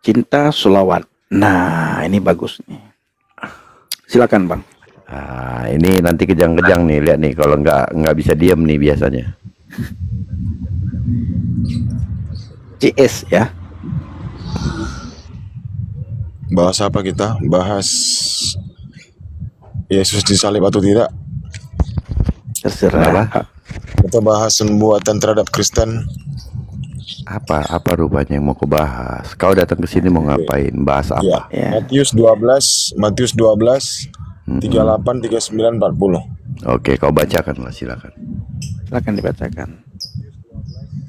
cinta sholawat. Nah, ini bagus nih. Silakan Bang. Nah, ini nanti kejang-kejang nih, lihat nih kalau nggak bisa diam nih biasanya. CS ya. Bahas apa kita? Bahas Yesus disalib atau tidak? Terserah. Kita bahas nubuatan terhadap Kristen. Apa rupanya yang mau kau bahas? Kau datang ke sini mau ngapain? Bahas apa? Ya. Matius 12, 38, 39, 40. Oke, kau bacakan lah, silakan. Silakan dibacakan.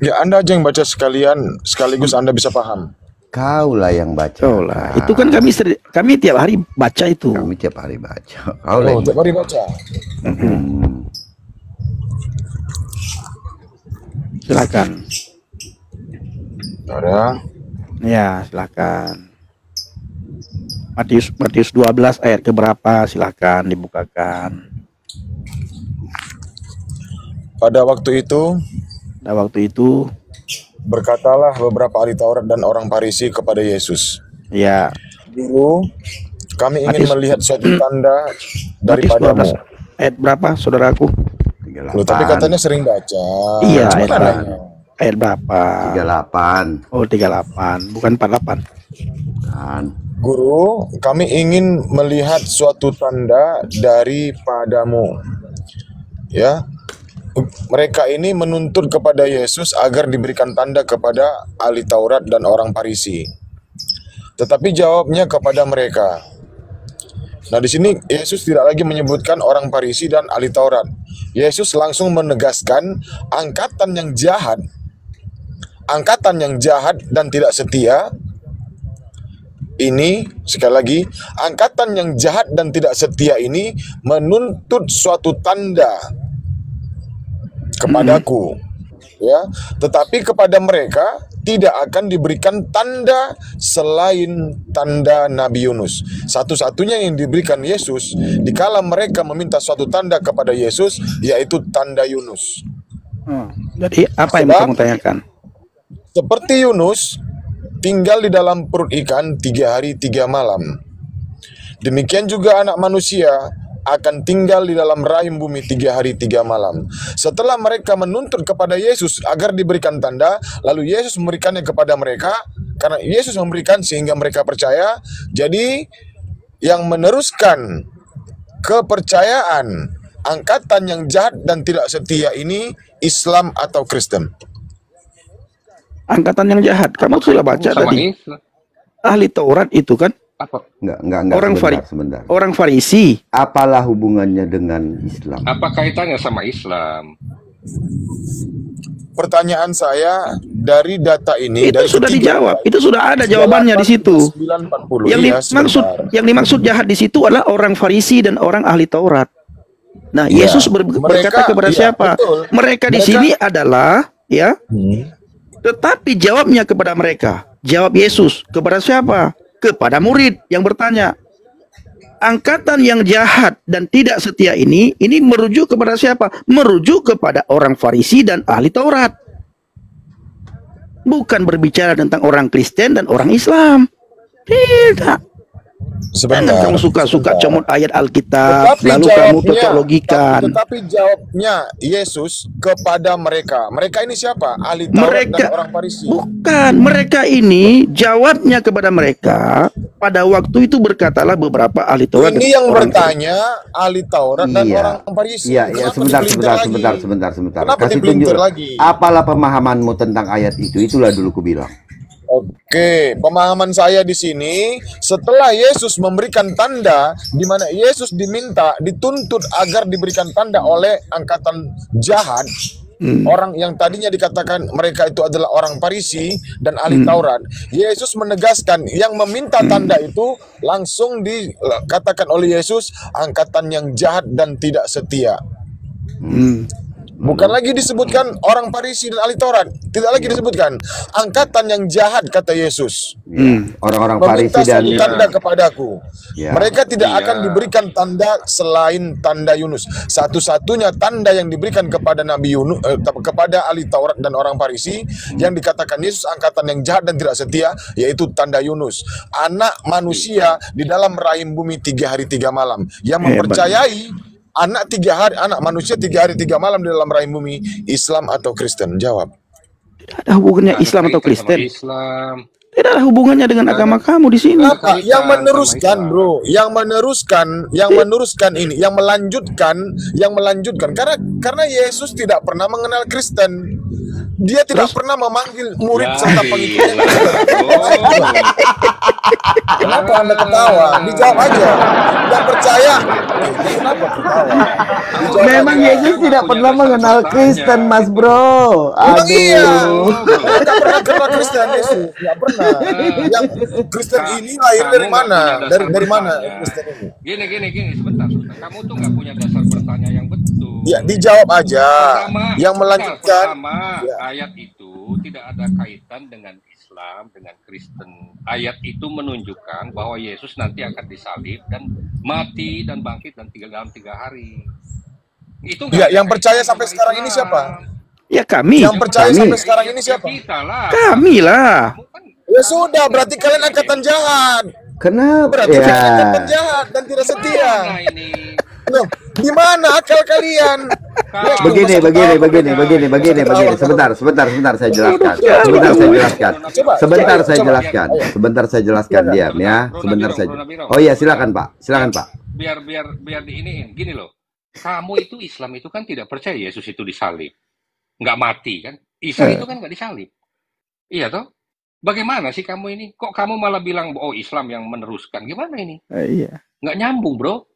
Ya, Anda aja yang baca sekaligus Anda bisa paham. Kau lah yang baca. Kau lah. Itu kan kami tiap hari baca itu. Kami tiap hari baca. Kau lah yang tiap hari baca. Silakan. Ada. Ya, silakan. Matius 12 ayat keberapa? Silakan dibukakan. Pada waktu itu berkatalah beberapa ahli Taurat dan orang Farisi kepada Yesus. Ya. Guru, kami ingin melihat suatu tanda daripadamu. Matius 12 ayat berapa, saudaraku? 38. Loh, tapi katanya sering baca. Iya, ayat berapa? 38. Oh, 38, bukan 48. Kan. Guru, kami ingin melihat suatu tanda daripadamu. Ya. Mereka ini menuntut kepada Yesus agar diberikan tanda kepada ahli Taurat dan orang Farisi. Tetapi jawabnya kepada mereka. Nah, di sini Yesus tidak lagi menyebutkan orang Farisi dan ahli Taurat. Yesus langsung menegaskan angkatan yang jahat dan tidak setia. Ini sekali lagi, angkatan yang jahat dan tidak setia ini menuntut suatu tanda kepadaku, ya. Tetapi kepada mereka tidak akan diberikan tanda selain tanda Nabi Yunus. Satu-satunya yang diberikan Yesus dikala mereka meminta suatu tanda kepada Yesus, yaitu tanda Yunus. Jadi apa yang kamu tanyakan? Seperti Yunus tinggal di dalam perut ikan 3 hari 3 malam, demikian juga anak manusia akan tinggal di dalam rahim bumi 3 hari 3 malam. Setelah mereka menuntut kepada Yesus agar diberikan tanda, lalu Yesus memberikannya kepada mereka. Karena Yesus memberikan sehingga mereka percaya. Jadi yang meneruskan kepercayaan angkatan yang jahat dan tidak setia ini Islam atau Kristen? Angkatan yang jahat. Kamu sudah baca tadi. Ahli Taurat itu kan? Apa? Enggak, sebentar. Orang Farisi. Apalah hubungannya dengan Islam? Apa kaitannya sama Islam? Pertanyaan saya dari data ini itu dari sudah dijawab. Itu sudah ada jawabannya di situ. 940. Yang dimaksud jahat di situ adalah orang Farisi dan orang ahli Taurat. Nah, Yesus berkata kepada siapa? Betul. Mereka di sini adalah tetapi jawabnya kepada mereka. Jawab Yesus kepada siapa? Kepada murid yang bertanya. Angkatan yang jahat dan tidak setia ini merujuk kepada siapa? Merujuk kepada orang Farisi dan ahli Taurat. Bukan berbicara tentang orang Kristen dan orang Islam. Tidak. Sebentar. Kamu suka-suka comot ayat Alkitab, lalu kamu teologikan. Tetapi jawabnya Yesus kepada mereka. Mereka ini siapa? Ahli Taurat dan orang Farisi. Bukan, mereka ini jawabnya kepada mereka. Pada waktu itu berkatalah beberapa ahli Taurat. Ini yang bertanya ahli Taurat dan orang Farisi. Iya, sebentar. Kenapa dipelintir lagi? Apalah pemahamanmu tentang ayat itu? Itulah dulu ku bilang. Oke, pemahaman saya di sini setelah Yesus memberikan tanda, di mana Yesus dituntut agar diberikan tanda oleh angkatan jahat, orang yang tadinya dikatakan mereka itu adalah orang Farisi dan ahli Taurat. Yesus menegaskan yang meminta tanda itu langsung dikatakan oleh Yesus angkatan yang jahat dan tidak setia. Bukan lagi disebutkan orang Farisi dan ahli Taurat. Tidak lagi disebutkan angkatan yang jahat, kata Yesus. Orang-orang Meminta Farisi dan suatu tanda kepadaku. Ya. Mereka tidak Iya. akan diberikan tanda selain tanda Yunus. Satu-satunya tanda yang diberikan kepada Nabi Yunus, kepada ahli Taurat dan orang Farisi, yang dikatakan Yesus angkatan yang jahat dan tidak setia, yaitu tanda Yunus, anak manusia di dalam rahim bumi 3 hari 3 malam. Yang mempercayai anak manusia 3 hari 3 malam di dalam rahim bumi, Islam atau Kristen? Jawab. Tidak ada hubungannya Nggak ada Islam atau kaitan sama Kristen. Islam. Tidak ada hubungannya dengan agama kamu di sini. Apa? kaitan Yang sama meneruskan, Islam. bro, yang meneruskan ini, yang melanjutkan, karena Yesus tidak pernah mengenal Kristen. Dia tidak pernah memanggil murid Ya, serta pengikutnya. gila. Kenapa Anda ketawa? Dijawab aja. Yang percaya. Kenapa ketawa? Dijawab Memang aja. Yesus tidak Punya pernah dasar mengenal katanya. Kristen, Mas Bro. Emang iya. Aduh. Nggak pernah kenal Kristen Yesus. Nggak pernah. Yang Kristen ini lahir Kamu dari nggak mana? punya dasar Dari mana bertanya. Kristen ini? Gini, sebentar. Kamu tuh nggak punya dasar bertanya yang betul. Ya, dijawab aja. Yang Pertama, melanjutkan. Ya. ayat itu tidak ada kaitan dengan Islam, dengan Kristen. Ayat itu menunjukkan bahwa Yesus nanti akan disalib dan mati dan bangkit dalam 3 hari. Itu nggak Ya, ada yang percaya kaitan sampai sama sekarang ini Islam. siapa? Ya kami. Yang percaya Kami. sampai sekarang ini siapa? Kita lah. Kami lah. Kamu kan Ya sudah, berarti kalian angkatan jahat. Kenapa? Berarti kalian Ya. angkatan jahat dan tidak setia. mana ini? Loh, di mana akal kalian? Begini. Sebentar, saya jelaskan. Sebentar saya jelaskan, diam ya. Sebentar saja. Oh iya, silakan Pak. Biar diiniin. Gini loh. Kamu itu Islam itu kan tidak percaya Yesus itu disalib. Nggak mati kan? Isa itu kan nggak disalib. Iya toh? Bagaimana sih kamu ini? Kok kamu malah bilang, oh Islam yang meneruskan? Gimana ini? Iya. Nggak nyambung, bro.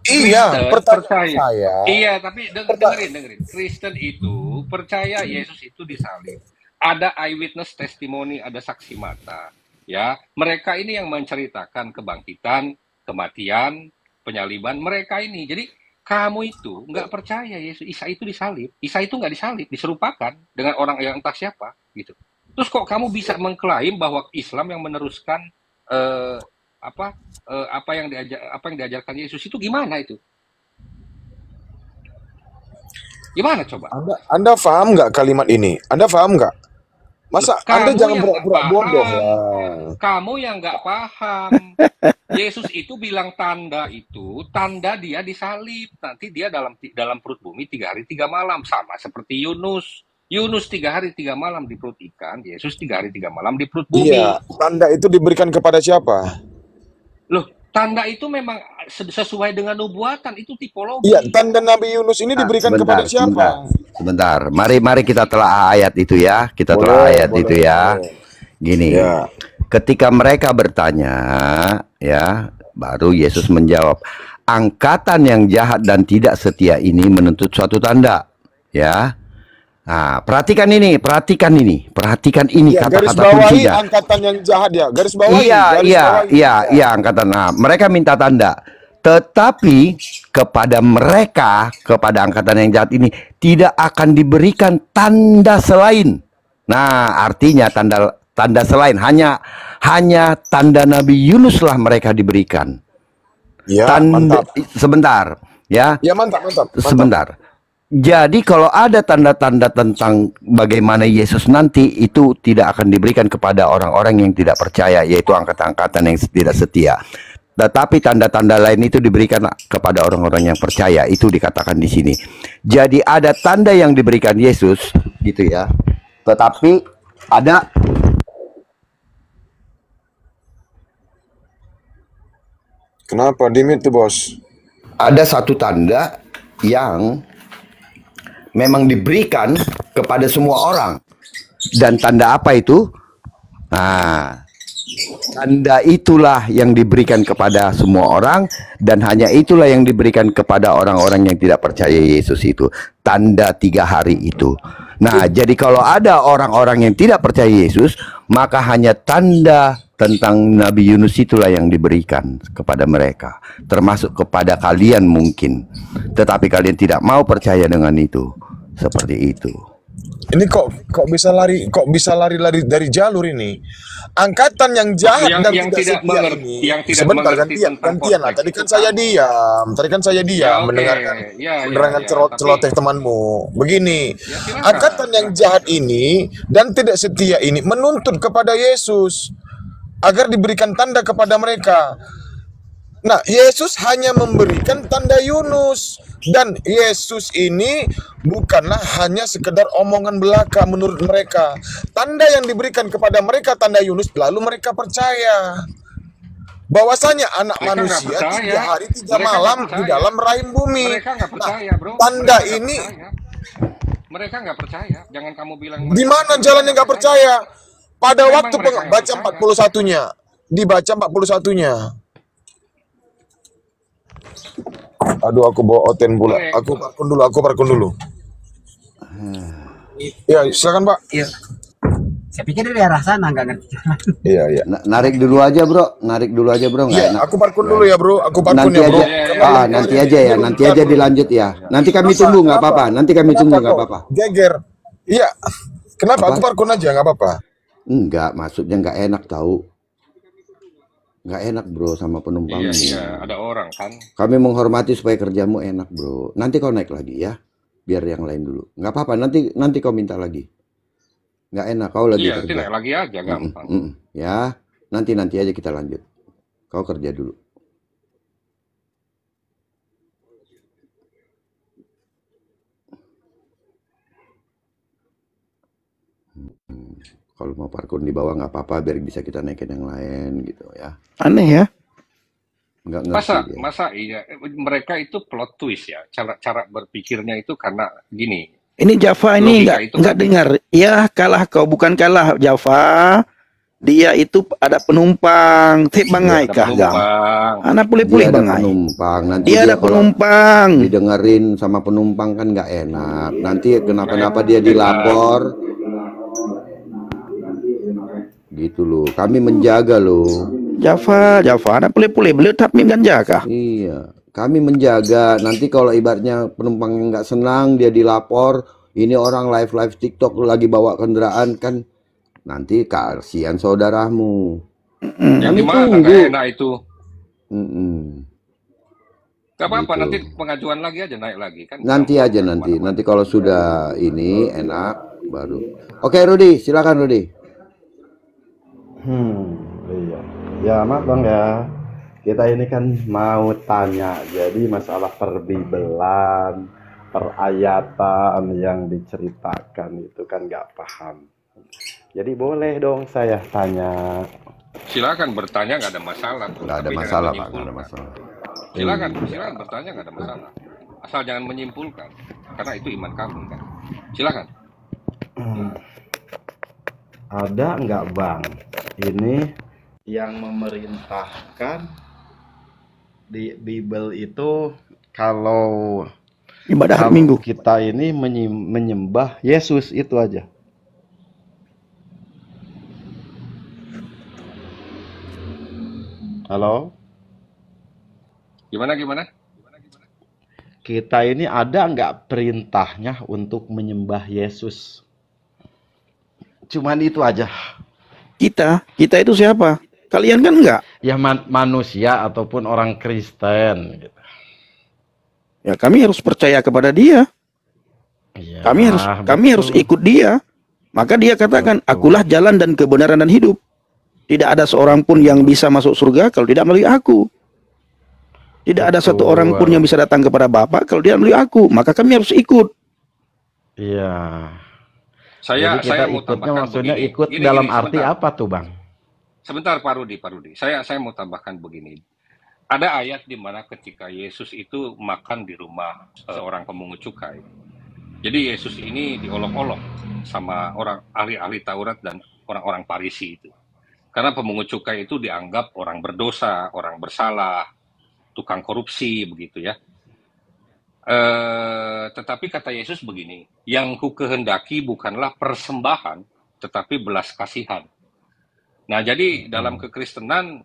Iya, Kristen pertanyaan percaya. saya. Iya, tapi dengerin. Kristen itu percaya Yesus itu disalib. Ada eyewitness testimony, ada saksi mata. Ya, mereka ini yang menceritakan kebangkitan, kematian, penyaliban mereka ini. Jadi kamu itu nggak percaya Yesus Isa itu disalib. Isa itu nggak disalib, diserupakan dengan orang yang entah siapa, gitu. Terus kok kamu bisa mengklaim bahwa Islam yang meneruskan apa yang diajarkan Yesus itu gimana itu? Gimana coba? Anda paham nggak kalimat ini? Anda paham nggak? Masa Anda Kamu jangan yang nggak pura-pura bodoh paham. lah. Kamu yang nggak paham. Yesus itu bilang tanda dia disalib. Nanti dia dalam perut bumi 3 hari 3 malam, sama seperti Yunus. Yunus 3 hari 3 malam di perut ikan, Yesus 3 hari 3 malam di perut bumi. Iya, tanda itu diberikan kepada siapa? Loh, tanda itu memang sesuai dengan nubuatan, itu tipologi. Iya, tanda Nabi Yunus ini diberikan kepada siapa? Sebentar. Mari kita telah ayat itu ya. Kita telah ayat itu ya. Gini. Ya. Ketika mereka bertanya, ya, baru Yesus menjawab, angkatan yang jahat dan tidak setia ini menuntut suatu tanda, ya. Nah, perhatikan ini Ya, garis kata-kata bawahi kuncinya. angkatan yang jahat ya. Garis bawahi. Iya, angkatan. Nah, mereka minta tanda. Tetapi kepada angkatan yang jahat ini tidak akan diberikan tanda selain. Nah, artinya tanda selain hanya tanda Nabi Yunus lah mereka diberikan. Ya, Tanda, mantap. sebentar, ya. Ya, mantap. Sebentar. Jadi kalau ada tanda-tanda tentang bagaimana Yesus nanti, itu tidak akan diberikan kepada orang-orang yang tidak percaya, yaitu angkatan-angkatan yang tidak setia. Tetapi tanda-tanda lain itu diberikan kepada orang-orang yang percaya, itu dikatakan di sini. Jadi ada tanda yang diberikan Yesus, gitu ya. Tetapi ada Kenapa dimit tuh, Bos? ada satu tanda yang memang diberikan kepada semua orang. Dan tanda apa itu? Nah, tanda itulah yang diberikan kepada semua orang, dan hanya itulah yang diberikan kepada orang-orang yang tidak percaya Yesus itu. Tanda 3 hari itu. Nah, jadi kalau ada orang-orang yang tidak percaya Yesus, maka hanya tanda tentang Nabi Yunus itulah yang diberikan kepada mereka, termasuk kepada kalian mungkin. Tetapi kalian tidak mau percaya dengan itu. Seperti itu. Ini kok bisa lari dari jalur ini. Angkatan yang jahat dan yang tidak tidak setia mengerti, ini. yang tidak Sebentar, mengerti tentang gantian lah. konteks Tadi itu kan saya kamu. diam. Ya oke, Mendengarkan ya, celoteh tapi temanmu. Begini, ya silakan, angkatan yang silakan. jahat ini dan tidak setia ini menuntut kepada Yesus agar diberikan tanda kepada mereka. Nah, Yesus hanya memberikan tanda Yunus. Dan Yesus ini bukanlah hanya sekedar omongan belaka menurut mereka. Tanda yang diberikan kepada mereka, tanda Yunus, lalu mereka percaya bahwasanya anak Mereka nggak manusia 3 percaya, hari 3 mereka nggak malam di percaya, dalam rahim bumi. mereka nggak Nah, percaya, bro. tanda Mereka nggak ini percaya. Mereka nggak percaya. Jangan kamu bilang di mereka mana percaya. jalannya Mereka nggak percaya? Pada Memang waktu mereka nggak baca percaya. 41-nya, dibaca 41-nya. Aduh, aku bawa oten pula. Mereka, Aku parkun dulu. Ya, silakan Pak. Iya. Saya pikir dari arah sana nggak ngerti jalan. Iya. Narik dulu aja bro, nggak Iya, enak. aku parkun dulu ya bro. Aku parkun Nanti ya bro. aja, nanti aja dilanjut ya. Nanti kami Bisa, tunggu nggak kenapa? apa-apa. Nanti kami tunggu nggak kok apa-apa. geger? Iya. Kenapa? Apa? Aku parkun aja, nggak apa-apa. Enggak, maksudnya nggak enak tahu. Nggak enak bro sama penumpangmu. iya, ada orang kan. Kami menghormati supaya kerjamu enak bro. Nanti kau naik lagi ya, biar yang lain dulu. Nggak apa-apa. Nanti kau minta lagi. Nggak enak, kau lagi Iya, nanti kerja. naik lagi aja, gampang. Ya, nanti aja kita lanjut. Kau kerja dulu. Kalau mau parkir di bawah nggak apa-apa, biar bisa kita naikin yang lain gitu ya. Aneh ya. Nggak ngerti dia. Masa iya mereka itu plot twist ya. Cara berpikirnya itu karena gini. Ini Java ini Logika itu nggak kan- dengar. Ya kalah kau, bukan kalah Java. Dia itu ada penumpang. Tip bangai Ada kah gam? penumpang. Anak Dia pulih-pulih ada bangai. penumpang. Nanti Dia ada kalau penumpang. didengerin sama penumpang kan nggak enak. Nanti kenapa-napa dia dilapor. Gitu loh. Kami menjaga loh. Java, anak pulih-pulih beli tapmim ganja kah? Iya, kami menjaga. Nanti kalau ibaratnya penumpang yang nggak senang dia dilapor, ini orang live TikTok lagi bawa kendaraan kan, nanti kasihan saudaramu. Yang Kami gimana tunggu. nggak enak itu? Mm-mm. Gak apa-apa, Gitu. nanti pengajuan lagi aja, naik lagi kan. Nanti aja nanti kalau sudah ini enak baru. Oke Rudi, silakan Rudi. Iya. Ya, maaf Bang ya. Kita ini kan mau tanya, jadi masalah perbibelan, perayatan yang diceritakan itu kan nggak paham. Jadi boleh dong saya tanya. Silakan bertanya, nggak ada masalah. Nggak ada Tapi jangan masalah Pak, nggak ada menyimpulkan. masalah. Silakan bertanya, nggak ada masalah. Asal jangan menyimpulkan, karena itu iman kamu kan. Silakan. Ada nggak Bang, ini yang memerintahkan di Bible itu kalau Ibadah hari Minggu. kita ini menyembah Yesus itu aja. Halo? Gimana? Kita ini ada nggak perintahnya untuk menyembah Yesus? Cuman itu aja. Kita itu siapa? Kalian kan enggak? Ya manusia ataupun orang Kristen gitu. Ya kami harus percaya kepada dia. Iya, Kami harus betul. ikut dia. Maka dia katakan, akulah jalan dan kebenaran dan hidup. Tidak ada seorang pun yang bisa masuk surga kalau tidak melalui aku. Tidak ada satu Betul. orang pun yang bisa datang kepada Bapa kalau tidak melalui aku. Maka kami harus ikut. Iya. Saya Jadi kita mau ikutnya tambahkan maksudnya begini. ikut Gini, dalam sebentar. arti apa tuh Bang? Sebentar Pak Rudi. Saya mau tambahkan begini. Ada ayat di mana ketika Yesus itu makan di rumah seorang pemungut cukai. Jadi Yesus ini diolok-olok sama orang ahli-ahli Taurat dan orang-orang Farisi itu. Karena pemungut cukai itu dianggap orang berdosa, orang bersalah, tukang korupsi begitu ya. Tetapi kata Yesus begini, yang ku kehendaki bukanlah persembahan, tetapi belas kasihan. Nah, jadi dalam kekristenan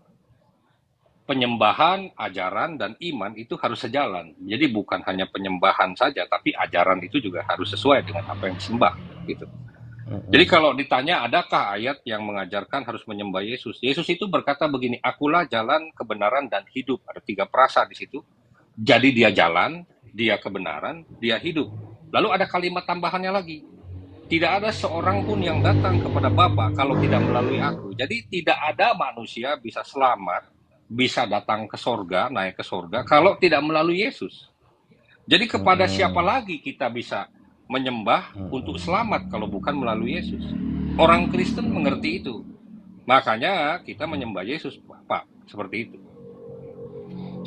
penyembahan, ajaran, dan iman itu harus sejalan. Jadi bukan hanya penyembahan saja, tapi ajaran itu juga harus sesuai dengan apa yang disembah, gitu. Jadi kalau ditanya adakah ayat yang mengajarkan harus menyembah Yesus? Yesus itu berkata begini, akulah jalan, kebenaran, dan hidup. Ada 3 frasa di situ. Jadi dia jalan, dia kebenaran, dia hidup. Lalu ada kalimat tambahannya lagi. Tidak ada seorang pun yang datang kepada Bapa kalau tidak melalui aku. Jadi tidak ada manusia bisa selamat, bisa datang ke sorga, naik ke sorga, kalau tidak melalui Yesus. Jadi kepada siapa lagi kita bisa menyembah untuk selamat kalau bukan melalui Yesus? Orang Kristen mengerti itu. Makanya kita menyembah Yesus, Pak. Seperti itu.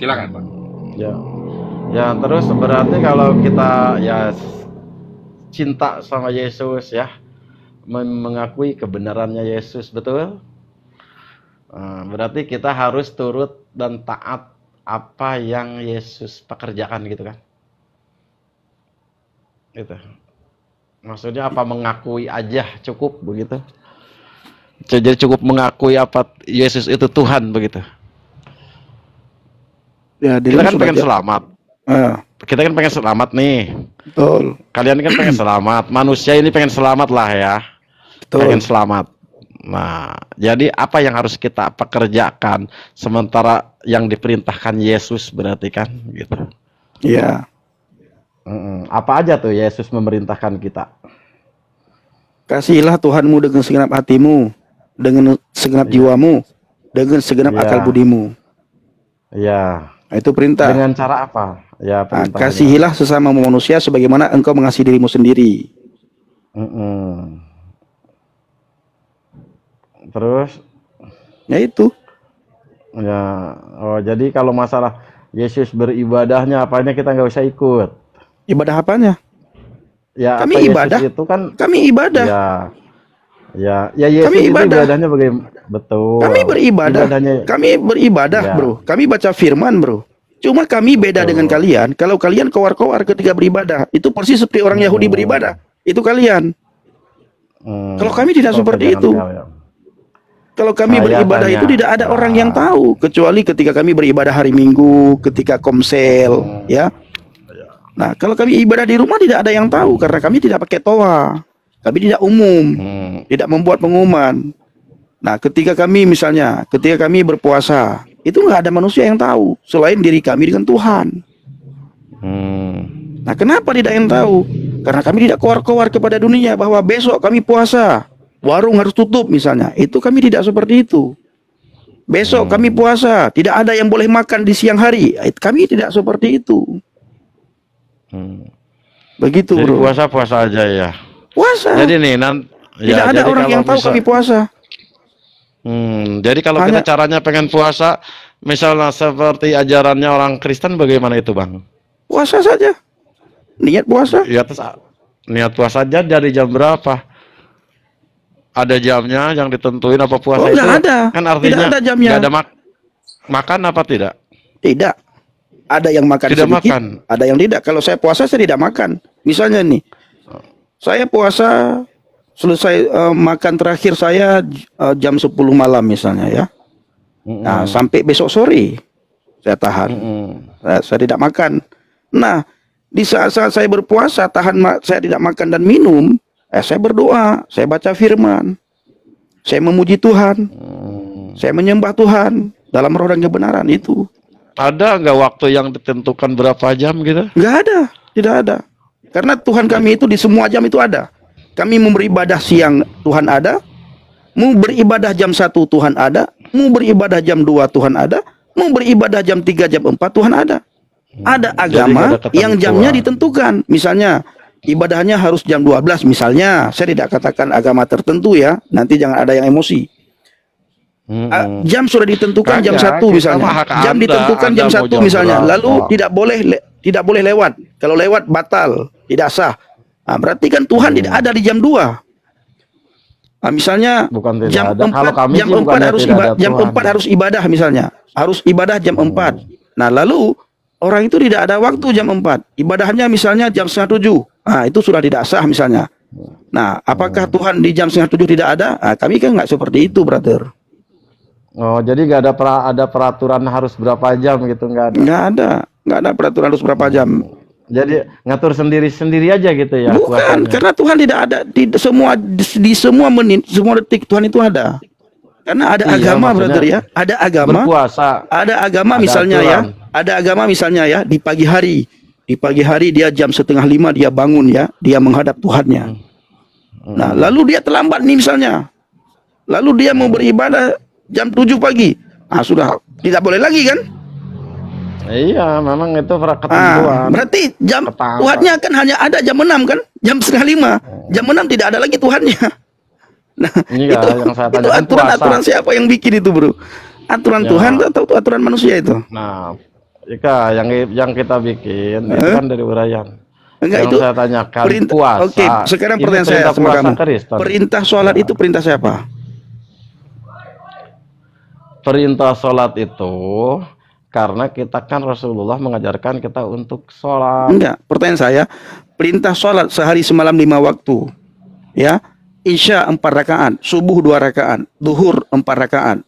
Silakan, Pak. Ya. Ya, terus berarti kalau kita ya cinta sama Yesus ya, mengakui kebenarannya Yesus, betul? Berarti kita harus turut dan taat apa yang Yesus pekerjakan gitu kan? Gitu. Maksudnya apa, mengakui aja cukup begitu? Jadi cukup mengakui apa Yesus itu Tuhan begitu? Ya, Kita kan pengen selamat. Kita kan pengen selamat nih. Betul. Kalian kan pengen selamat. Manusia ini pengen selamat lah ya. Betul. Pengen selamat. Nah, jadi apa yang harus kita pekerjakan sementara yang diperintahkan Yesus berarti kan gitu. Ya. Apa aja tuh Yesus memerintahkan kita? Kasihilah Tuhanmu dengan segenap hatimu, dengan segenap jiwamu, dengan segenap akal budimu. Ya. Nah, itu perintah. Dengan cara apa? Ya, kasihilah sesama manusia sebagaimana engkau mengasihi dirimu sendiri. Terus? Ya itu. Ya. Oh, jadi kalau masalah Yesus beribadahnya apanya kita nggak usah ikut. Ibadah apanya? Ya, kami apa ibadah. Yesus itu kan kami ibadah. Ya Yesus kami ibadah. Ibadahnya bagaimana? Betul. Kami beribadah. Kami beribadah, ya. Bro. Kami baca firman, Bro. Cuma kami beda dengan kalian. Kalau kalian kowar-kowar ketika beribadah, itu persis seperti orang Yahudi beribadah. Itu kalian. Kalau kami tidak seperti itu. Kalau kami beribadah itu tidak ada orang yang tahu, kecuali ketika kami beribadah hari Minggu, ketika komsel, ya. Nah, kalau kami ibadah di rumah tidak ada yang tahu karena kami tidak pakai toa. Kami tidak umum, tidak membuat pengumuman. Nah, ketika kami berpuasa, itu nggak ada manusia yang tahu selain diri kami dengan Tuhan. Nah, kenapa tidak yang tahu? Karena kami tidak kowar-kowar kepada dunia bahwa besok kami puasa, warung harus tutup misalnya. Itu kami tidak seperti itu. Besok kami puasa, tidak ada yang boleh makan di siang hari. Kami tidak seperti itu. Begitu, jadi Bro. Puasa aja ya. Puasa. Jadi nih tidak ada orang yang tahu kami puasa. Jadi kalau kita caranya pengen puasa, misalnya seperti ajarannya orang Kristen, bagaimana itu, Bang? Puasa saja. Niat puasa. Ya, terus niat puasa aja dari jam berapa? Ada jamnya yang ditentuin apa puasa itu? Enggak ada. Kan artinya tidak ada jamnya. Enggak ada makan apa tidak? Tidak. Ada yang makan tidak sedikit, ada yang tidak. Kalau saya puasa saya tidak makan. Misalnya nih, saya puasa selesai makan terakhir saya jam 10 malam misalnya ya. Nah, sampai besok sore saya tahan. Saya tidak makan. Nah, di saat-saat saya berpuasa saya tidak makan dan minum, saya berdoa, saya baca firman, saya memuji Tuhan, saya menyembah Tuhan dalam roh dan kebenaran itu. Ada nggak waktu yang ditentukan berapa jam gitu? Nggak ada, tidak ada. Karena Tuhan kami itu di semua jam itu ada. Kami mau beribadah siang, Tuhan ada. Mau beribadah jam 1, Tuhan ada. Mau beribadah jam 2, Tuhan ada. Mau beribadah jam 3, jam 4, Tuhan ada. Ada agama yang jamnya ditentukan. Misalnya, ibadahnya harus jam 12 misalnya. Saya tidak katakan agama tertentu ya. Nanti jangan ada yang emosi. Jam sudah ditentukan jam 1 misalnya. Jam ditentukan jam 1 misalnya. Lalu tidak boleh lewat. Kalau lewat batal, tidak sah. Nah, berarti kan Tuhan tidak ada di jam 2. Nah, misalnya jam 4 harus ibadah misalnya. Harus ibadah jam 4. Nah, lalu orang itu tidak ada waktu jam 4. Ibadahnya misalnya jam 6:30. Nah, itu sudah tidak sah misalnya. Nah, apakah Tuhan di jam 6:30 tidak ada? Nah, kami kan nggak seperti itu, brother. Oh, jadi nggak ada peraturan harus berapa jam gitu, nggak ada. Nggak ada peraturan harus berapa jam. Jadi ngatur sendiri aja gitu ya. Bukan, puasanya. karena Tuhan tidak ada di semua menit, semua detik Tuhan itu ada. Karena ada Iya, agama, maksudnya brother ya. Ada agama. Berpuasa. Ada agama Ada misalnya ya. aturan. Ada agama misalnya ya di pagi hari. Di pagi hari dia jam 4:30 dia bangun ya, dia menghadap Tuhannya. Nah, lalu dia terlambat nih misalnya. Lalu dia mau beribadah jam 7 pagi. Ah, sudah tidak boleh lagi kan? Iya, memang itu ketentuan. Berarti jam Ketangkap. Tuhannya kan hanya ada jam 6 kan? Jam 4:30. Jam 6 tidak ada lagi Tuhannya. Nah, Iya, yang saya itu tanyakan aturan-aturan puasa. siapa yang bikin itu, bro? Aturan Ya. Tuhan atau aturan manusia itu? Nah, Ika, yang kita bikin itu kan dari uraian. Enggak, Yang itu saya tanyakan perintah. puasa. Oke, sekarang Ini pertanyaan saya perintah sama puasa kamu. Kristen. Perintah sholat itu perintah siapa? Perintah sholat itu karena kita kan Rasulullah mengajarkan kita untuk sholat. Enggak, pertanyaan saya, perintah sholat sehari semalam 5 waktu. Ya, Isya 4 rakaat, subuh 2 rakaat, duhur 4 rakaat,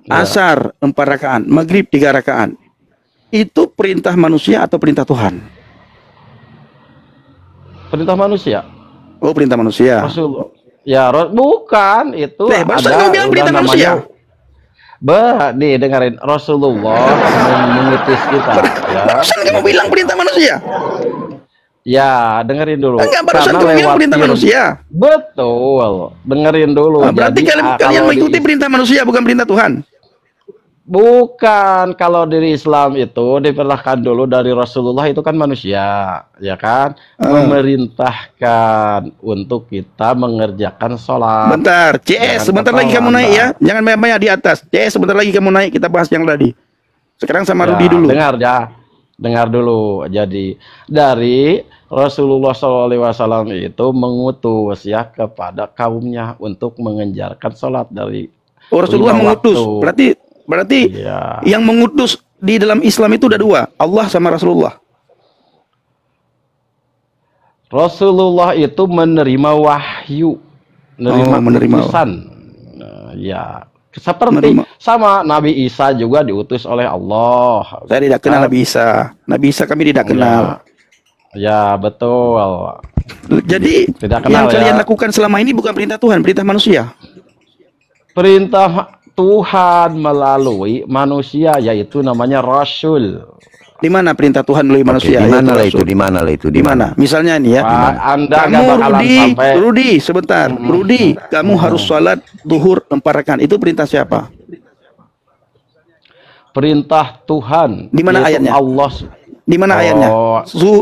asar 4 rakaat, maghrib 3 rakaat. Itu perintah manusia atau perintah Tuhan? Perintah manusia. Oh, perintah manusia. Rasulullah. Ya, bukan itu. Barusan ada kamu bilang udah perintah manusia. Nih dengerin, Rasulullah mengutus kita. Ya. Barusan kamu bilang perintah manusia. Ya, dengerin dulu. Enggak, barusan Karena kamu bilang lewat perintah film. manusia. Betul. Dengerin dulu. Nah, berarti Jadi, kalian kalau mengikuti di- perintah manusia bukan perintah Tuhan. Bukan, kalau dari Islam itu diperintahkan dulu dari Rasulullah itu kan manusia, ya kan? Memerintahkan untuk kita mengerjakan sholat. Bentar, CS, Jangan sebentar lagi kamu naik ya. terlambat. Jangan banyak-banyak di atas. CS, sebentar lagi kamu naik, kita bahas yang tadi. Sekarang sama Ya, Rudi dulu. dengar dulu. Jadi dari Rasulullah SAW itu mengutus ya kepada kaumnya untuk mengejarkan sholat dari Oh, Rasulullah 5 mengutus. waktu. Berarti Iya. yang mengutus di dalam Islam itu ada 2, Allah sama Rasulullah. Rasulullah itu menerima wahyu, menerima utusan. Nah, ya, seperti Menerima. sama Nabi Isa juga diutus oleh Allah. Saya tidak kenal Nabi Isa. Nabi Isa kami tidak kenal. Ya, betul. Jadi Tidak yang kenal kalian ya. lakukan selama ini bukan perintah Tuhan, perintah manusia. Perintah Tuhan melalui manusia, yaitu namanya Rasul. Di mana perintah Tuhan melalui manusia? Di mana yaitu lah itu? Rasul? Di mana lah itu? Di mana? Misalnya nih ya. Pak, Anda Kamu nggak bakalan sampai Rudi, sebentar. Rudi, kamu harus sholat duhur 4 rakaat. Itu perintah siapa? perintah Tuhan. Di mana yaitu ayatnya? Allah. Di mana ayatnya?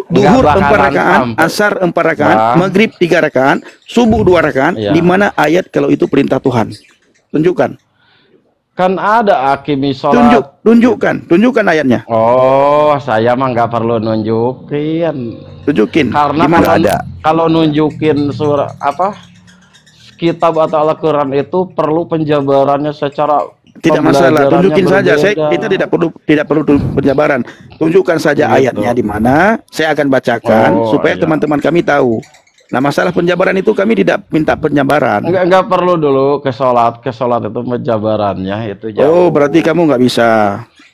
Duhur 4 bakalan rakaat, sampai. asar 4 rakaat, Nah. maghrib 3 rakaat, subuh 2 rakaat. Iya. Di mana ayat kalau itu perintah Tuhan? Tunjukkan. Kan ada akimi sholat. Tunjukkan ayatnya. Oh, saya mah nggak perlu nunjukin. Tunjukin. Karena Di mana kalau, ada? kalau nunjukin surah apa kitab atau Al-Quran itu perlu penjabarannya secara Tidak masalah, pembelajarannya tunjukin saja. berbeda. Kita tidak perlu penjabaran. Tunjukkan saja Gitu. ayatnya di mana. Saya akan bacakan Oh, supaya iya. teman-teman kami tahu. Nah, masalah penjabaran itu kami tidak minta penjabaran. Nggak perlu dulu ke sholat itu penjabarannya itu jauh. Oh, berarti kamu nggak bisa.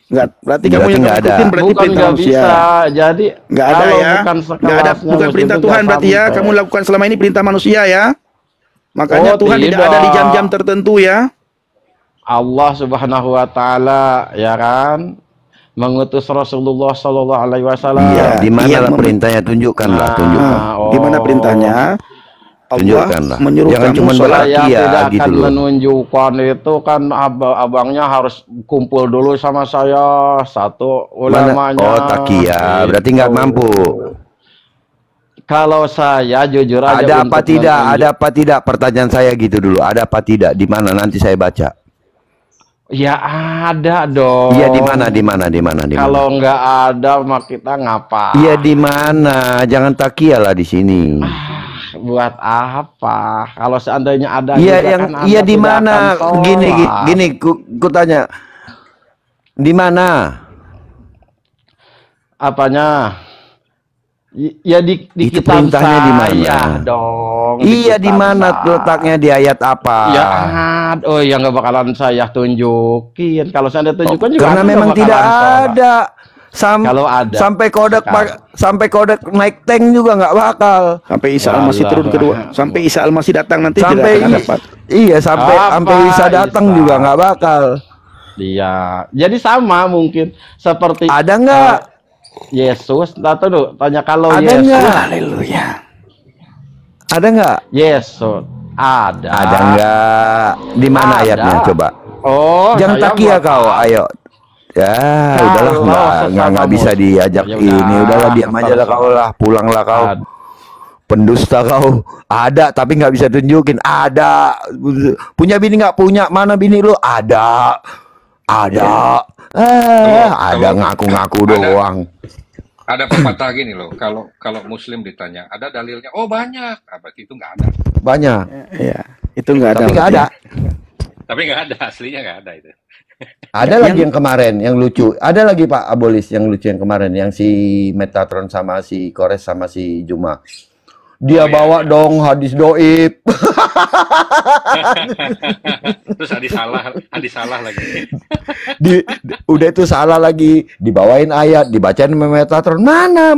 Berarti kamu Berarti yang nggak ada. ngikutin berarti bukan perintah nggak manusia. bisa. Jadi Nggak ada kalau ya. bukan Nggak ada, sekelasnya bukan Muslim perintah itu Tuhan nggak berarti ya. sampai. Kamu lakukan selama ini perintah manusia ya. Makanya Oh, Tuhan tidak ada di tidak. jam-jam tertentu ya. Allah Subhanahu wa taala ya kan mengutus Rasulullah sallallahu alaihi wasallam. Iya. Di mana Yang lah perintahnya? Tunjukkanlah, tunjukkan. Di mana perintahnya? Allah Tunjukkanlah. menyuruh Jangan kamu cuma sholat. berarti Saya ya, tidak gitu akan loh. menunjukkan itu kan abangnya harus kumpul dulu sama saya satu Mana? ulamanya. Oh, takia. Berarti nggak Gitu. mampu. Kalau saya jujur aja Ada apa untuk tidak? menunjuk- Ada apa tidak? Pertanyaan saya gitu dulu. Ada apa tidak? Di mana? Nanti saya baca. Ya ada dong. Iya, di mana? Di mana? Di mana? Di mana? Kalau nggak ada mah kita ngapa? Iya, di mana? Jangan takia lah di sini. Buat apa? Kalau seandainya ada Iya, juga yang kan Anda iya di tidak mana? akan sholat. Gini, ku tanya. Di mana? Apanya? Ya di Itu kitab perintahnya di mana? saya dong. dong. Iya, di mana Tanda. letaknya di ayat apa? Ya, oh ya nggak bakalan saya tunjukin. Kalau saya tunjukkan juga Karena Anda memang nggak tidak bakalan sholat. ada. Kalau ada. Sampai kodok sampai kodok naik tank juga nggak bakal. Sampai Isa Al-Masih turun kedua, sampai Isa Al-Masih datang nanti Sampai tidak akan dapat. iya sampai Apa, Isa datang Isa? juga nggak bakal. Iya, jadi sama mungkin seperti Ada nggak? Yesus. Tahu dulu, tanya kalau Ada Yesus. nggak? Haleluya. Ada nggak? Yesus ada. Ada nggak? Di mana Ada. ayatnya coba? Oh, Jangan saya takia buat kau, apa? ayo. Ya, Kalau udahlah nggak sesama bisa muslim. diajak Ya ini. udah, Udahlah diam aja lah kau lah, pulanglah kau. Ada. Pendusta kau. Ada tapi nggak bisa tunjukin. Ada. Punya bini nggak punya? Mana bini lu? Ada. Ada. Ada ngaku-ngaku doang. Ada pepatah gini loh, kalau Muslim ditanya, ada dalilnya? Oh banyak, berarti itu nggak ada. Banyak. Iya, itu nggak ada. Tapi nggak ada. Tapi nggak ada, aslinya nggak ada itu. Ada lagi yang kemarin yang lucu. Ada lagi Pak Abolis yang lucu yang kemarin yang si Metatron sama si Kores sama si Juma. Dia bawa dong hadis doib. Terus hadis salah lagi. Udah itu salah lagi. Dibawain ayat, dibacain sama Metatron. Mana?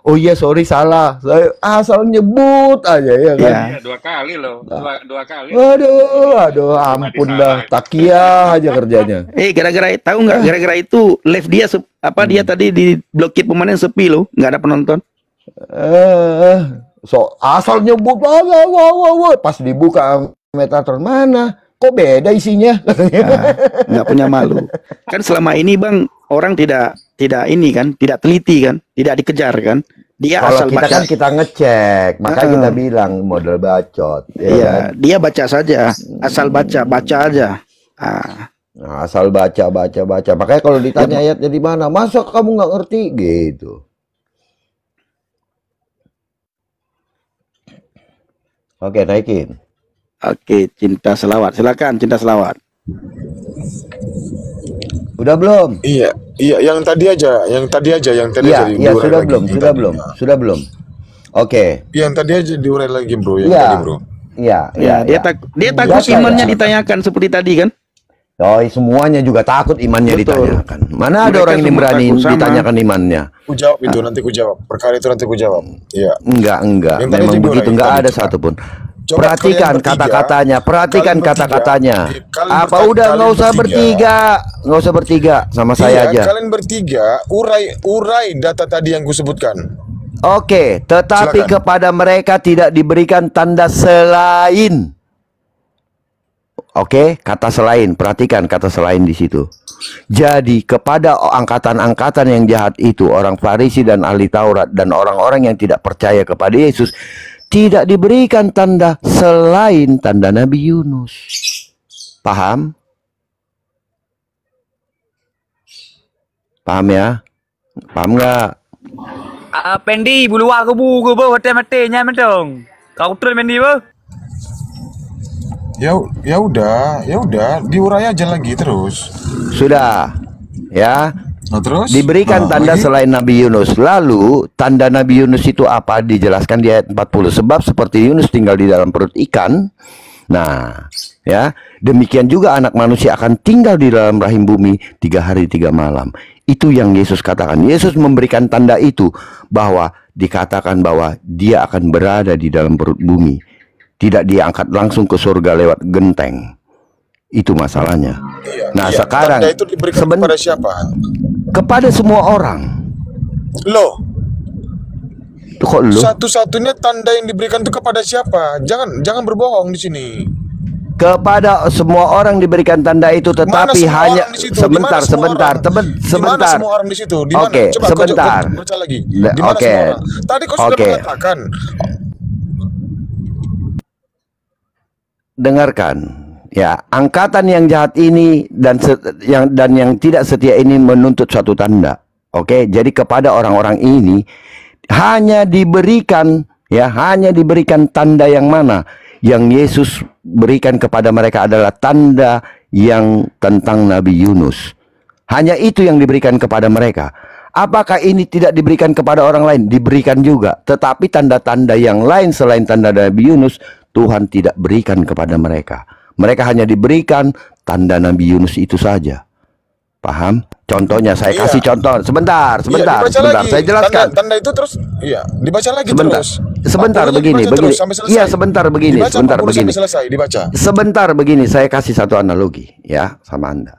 Oh iya sorry salah. Saya asal nyebut aja ya kan. Iya. Iya, 2 kali loh, dua kali. Aduh, ampun dah. Takia aja kerjanya. Gara-gara tahu nggak? Gara-gara itu live dia dia tadi diblokir pemain sepi loh, nggak ada penonton. So asal nyebut wah. Pas dibuka Metatron mana? Kok beda isinya? Nggak punya malu. Kan selama ini Bang orang tidak ini kan, tidak teliti kan, tidak dikejar kan. Dia Kalau asal kita baca. kan kita ngecek, maka kita bilang model bacot. Ya Iya, kan? dia baca saja, asal baca aja. Nah, asal baca. Makanya kalau ditanya ayatnya di mana, masa kamu nggak ngerti gitu. Oke, naikin. Oke, cinta selawat. Silakan cinta selawat. Udah belum? Iya, yang tadi aja Iya, diurai sudah lagi. belum, Yang sudah tadi. belum, sudah belum. Oke. Yang tadi aja diurai lagi, Bro. Yang Iya. tadi, Bro. Iya. Dia takut Iya, imannya iya. ditanyakan seperti tadi kan? Oh, semuanya juga takut imannya Betul. ditanyakan. Mana ada Mereka orang ini semua berani takut sama. ditanyakan imannya? Ku jawab itu, nanti ku jawab. Perkara itu nanti ku jawab. Iya. Enggak. Yang tadi Memang diurai, begitu, enggak tadi ada coba. satupun. Coba Perhatikan kalian bertiga, kata-katanya, perhatikan kalian bertiga, kata-katanya. kalian Apa bertiga, udah nggak kalian usah bertiga. nggak usah bertiga sama saya Iya, aja. kalian bertiga urai data tadi yang kusebutkan. Oke, tetapi Silakan. kepada mereka tidak diberikan tanda selain. Oke, kata selain, perhatikan kata selain di situ. Jadi kepada angkatan-angkatan yang jahat itu, orang Farisi dan ahli Taurat dan orang-orang yang tidak percaya kepada Yesus, tidak diberikan tanda selain tanda Nabi Yunus. Paham? Paham ya? Paham nggak? Pendi bulu aku buku bo hotel matenya mentong. Kau betul Pendi bo. Ya udah, diurai aja lagi terus. Sudah, ya. Nah, terus Diberikan tanda lagi? selain Nabi Yunus. Lalu tanda Nabi Yunus itu apa? Dijelaskan di ayat 40. Sebab seperti Yunus tinggal di dalam perut ikan. Nah, ya, demikian juga anak manusia akan tinggal di dalam rahim bumi 3 hari 3 malam. Itu yang Yesus katakan. Yesus memberikan tanda itu bahwa dikatakan bahwa dia akan berada di dalam perut bumi. Tidak diangkat langsung ke surga lewat genteng. Itu masalahnya. Iya, Nah, iya. sekarang Tanda itu diberikan kepada siapa? kepada semua orang. Loh, Kok lu? satu-satunya tanda yang diberikan itu kepada siapa? Jangan berbohong di sini. Kepada semua orang diberikan tanda itu, tetapi semua hanya orang di situ? sebentar, Di mana semua sebentar, orang? Di mana sebentar. semua orang di situ? Di mana? Oke, Coba sebentar. kau baca lagi. Nah, Di mana oke. semua orang? Tadi kau sudah Oke. mengatakan. Dengarkan, ya, angkatan yang jahat ini dan yang tidak setia ini menuntut suatu tanda. Oke, jadi kepada orang-orang ini hanya diberikan tanda yang mana? Yang Yesus berikan kepada mereka adalah tanda yang tentang Nabi Yunus. Hanya itu yang diberikan kepada mereka. Apakah ini tidak diberikan kepada orang lain? Diberikan juga. Tetapi tanda-tanda yang lain selain tanda Nabi Yunus, Tuhan tidak berikan kepada mereka. Mereka hanya diberikan tanda Nabi Yunus itu saja. Paham? Contohnya saya kasih contoh. Sebentar. Lagi. Saya jelaskan. Tanda itu terus, dibaca lagi sebentar. terus. Sebentar begini. Iya, sebentar begini. Dibaca. Sebentar begini, saya kasih satu analogi ya sama Anda.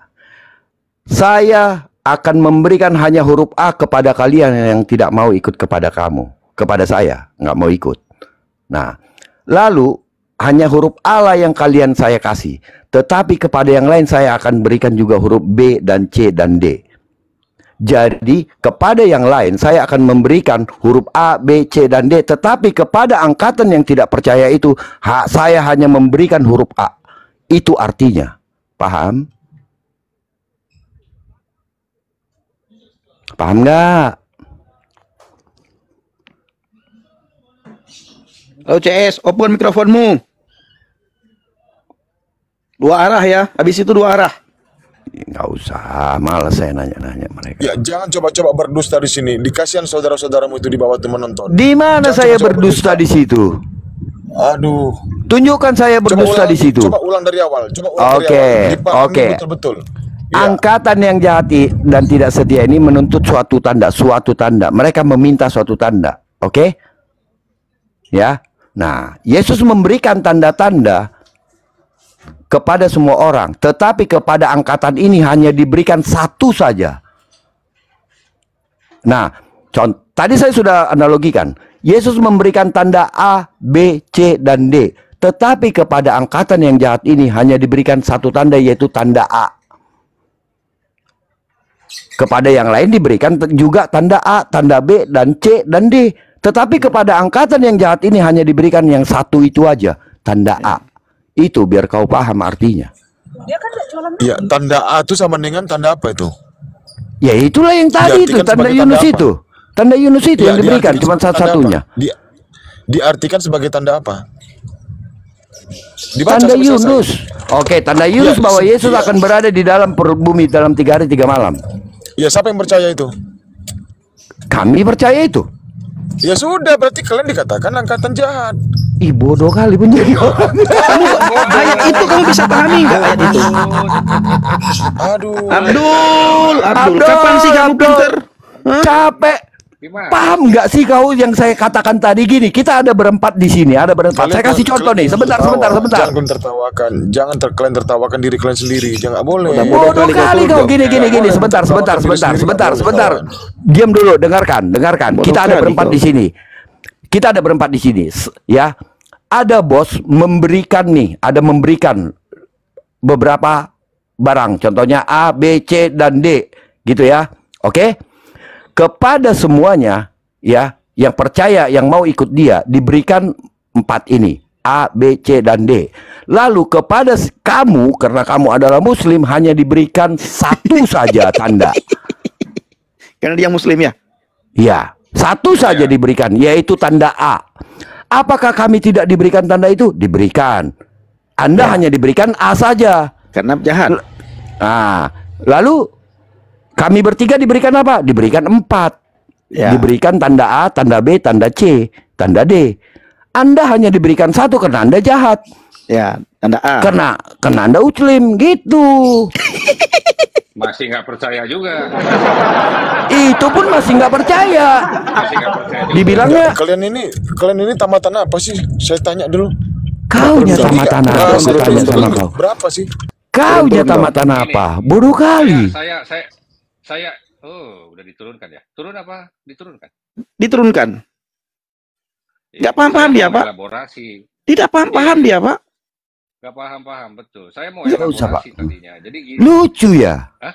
Saya akan memberikan hanya huruf A kepada kalian yang tidak mau ikut kepada kamu. Kepada saya, nggak mau ikut. Nah, lalu hanya huruf A lah yang saya kasih. Tetapi kepada yang lain saya akan berikan juga huruf B dan C dan D. Jadi kepada yang lain saya akan memberikan huruf A, B, C, dan D. Tetapi kepada angkatan yang tidak percaya itu, saya hanya memberikan huruf A. Itu artinya. Paham? Paham nggak? Halo CS, open mikrofonmu. 2 arah ya, habis itu 2 arah. Nggak usah, malas saya nanya-nanya mereka. Ya, jangan coba-coba berdusta di sini. Dikasihan saudara-saudaramu itu di bawah itu menonton. Di mana saya berdusta di situ? Aduh. Tunjukkan saya berdusta di situ. Coba ulang dari awal. Oke. Betul-betul. Ya. Angkatan yang jahat dan tidak setia ini menuntut suatu tanda. Mereka meminta suatu tanda. Oke? Ya. Nah, Yesus memberikan tanda-tanda kepada semua orang, tetapi kepada angkatan ini hanya diberikan satu saja. Nah, tadi saya sudah analogikan. Yesus memberikan tanda A, B, C, dan D. Tetapi kepada angkatan yang jahat ini hanya diberikan satu tanda, yaitu tanda A. Kepada yang lain diberikan juga tanda A, tanda B, dan C, dan D. Tetapi kepada angkatan yang jahat ini hanya diberikan yang satu itu aja, tanda A. Itu biar kau paham artinya. Ya, tanda A itu sama dengan tanda apa itu? Ya itulah yang tadi itu, tanda Yunus itu. Tanda Yunus itu yang diberikan cuma satu-satunya. Diartikan sebagai tanda apa? Tanda Yunus. Oke, tanda Yunus bahwa Yesus akan berada di dalam perut bumi dalam 3 hari 3 malam. Ya, siapa yang percaya itu? Kami percaya itu. Ya sudah, berarti kalian dikatakan angkatan jahat. Ih, bodoh kali menjadi orang. Ayat itu kamu bisa pahami nggak ayat itu? Abdul, kapan sih kamu pinter? Capek. Paham nggak sih kau yang saya katakan tadi gini? Kita ada berempat di sini, ada berempat. Saya kasih contoh nih, sebentar. Jangan kalian tertawakan diri kalian sendiri, jangan boleh. Bodoh kali kau gini. Sebentar. Diam dulu, dengarkan. Kita ada berempat di sini. Ya. Ada bos memberikan beberapa barang, contohnya A, B, C, dan D, gitu ya. Oke? Kepada semuanya ya yang percaya yang mau ikut dia diberikan 4 ini, A, B, C, dan D. Lalu kepada kamu, karena kamu adalah muslim, hanya diberikan satu saja tanda. Karena dia muslim ya? Ya, satu saja diberikan, yaitu tanda A. Apakah kami tidak diberikan tanda itu? Diberikan. Anda hanya diberikan A saja. Karena jahat. Nah, lalu kami bertiga diberikan apa? Diberikan 4. Ya. Diberikan tanda A, tanda B, tanda C, tanda D. Anda hanya diberikan 1 karena Anda jahat. Ya, tanda A. Karena Anda muslim, gitu. Masih nggak percaya juga. Itu pun masih nggak percaya. Dibilangnya kalian ini tamatan apa sih? Saya tanya dulu. Kau tamatan apa? Saya tanya sama kau. Berapa sih? Kau tamatan apa? Bodoh kali. Saya udah diturunkan ya. Turun apa? Diturunkan. Diturunkan. Nggak paham dia, Pak. Elaborasi. Tidak paham dia, Pak. Nggak paham, betul. Saya mau elaborasi tadinya. Jadi gini. Lucu ya. Hah?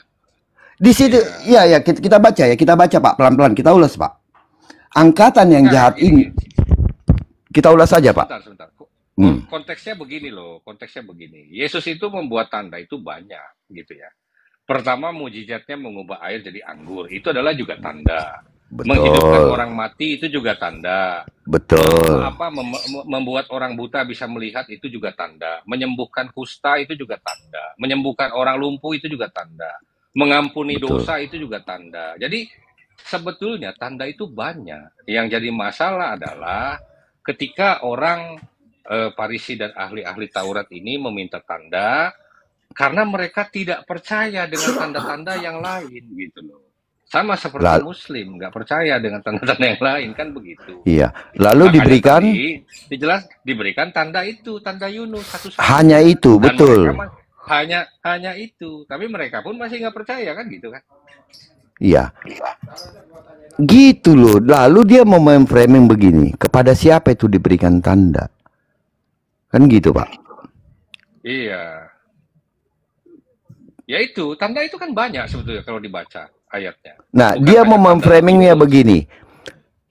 Di situ, ya kita baca ya, Pak, pelan-pelan, kita ulas, Pak. Angkatan yang jahat ini, kita ulas saja, Pak. Sebentar. Konteksnya begini. Yesus itu membuat tanda itu banyak, gitu ya. Pertama, mujizatnya mengubah air jadi anggur. Itu adalah juga tanda. Betul. Menghidupkan orang mati itu juga tanda. Betul. Membuat orang buta bisa melihat itu juga tanda. Menyembuhkan kusta itu juga tanda. Menyembuhkan orang lumpuh itu juga tanda. Mengampuni dosa itu juga tanda. Jadi sebetulnya tanda itu banyak. Yang jadi masalah adalah ketika orang Farisi dan ahli-ahli Taurat ini meminta tanda karena mereka tidak percaya dengan tanda-tanda yang lain gitu loh. Sama seperti Muslim nggak percaya dengan tanda-tanda yang lain, kan begitu. Iya. Lalu Makanya diberikan tadi dijelas diberikan tanda itu, tanda Yunus satu-satu. hanya itu, Dan betul. mereka hanya itu, tapi mereka pun masih nggak percaya kan gitu kan. Iya. Gitu loh. Lalu dia mau framing begini, kepada siapa itu diberikan tanda? Kan gitu, Pak. Iya. Ya itu, tanda itu kan banyak sebetulnya kalau dibaca ayatnya. Nah, Bukan dia hanya mau tanda framingnya Yunus. begini.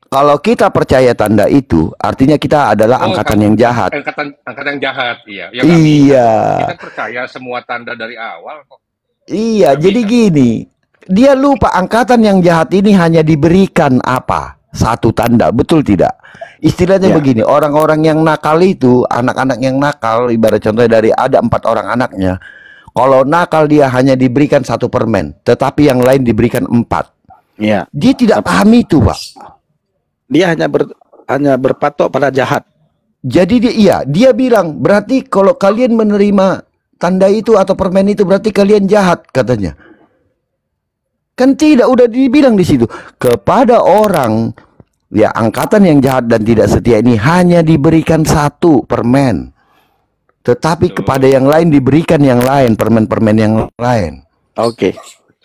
Kalau kita percaya tanda itu, artinya kita adalah angkatan yang jahat. Angkatan yang jahat, iya. Ya, Iya. kita percaya semua tanda dari awal kok. Iya, jadi gini. Dia lupa angkatan yang jahat ini hanya diberikan apa? Satu tanda, betul tidak? Istilahnya begini, orang-orang yang nakal itu, anak-anak yang nakal, ibarat contohnya dari ada 4 orang anaknya. Kalau nakal dia hanya diberikan 1 permen, tetapi yang lain diberikan 4. Iya. Dia tidak paham itu, Pak. Dia hanya berpatok pada jahat. Jadi dia bilang, berarti kalau kalian menerima tanda itu atau permen itu berarti kalian jahat, katanya. Kan tidak, udah dibilang di situ. Kepada orang ya angkatan yang jahat dan tidak setia ini hanya diberikan 1 permen. Tetapi kepada yang lain diberikan yang lain, permen-permen yang lain. Oke.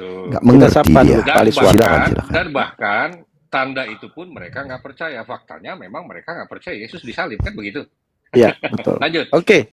Nggak mengerti dia. Silakan. Dan bahkan tanda itu pun mereka nggak percaya. Faktanya memang mereka nggak percaya Yesus disalib, kan begitu? Iya, betul. Lanjut. Oke.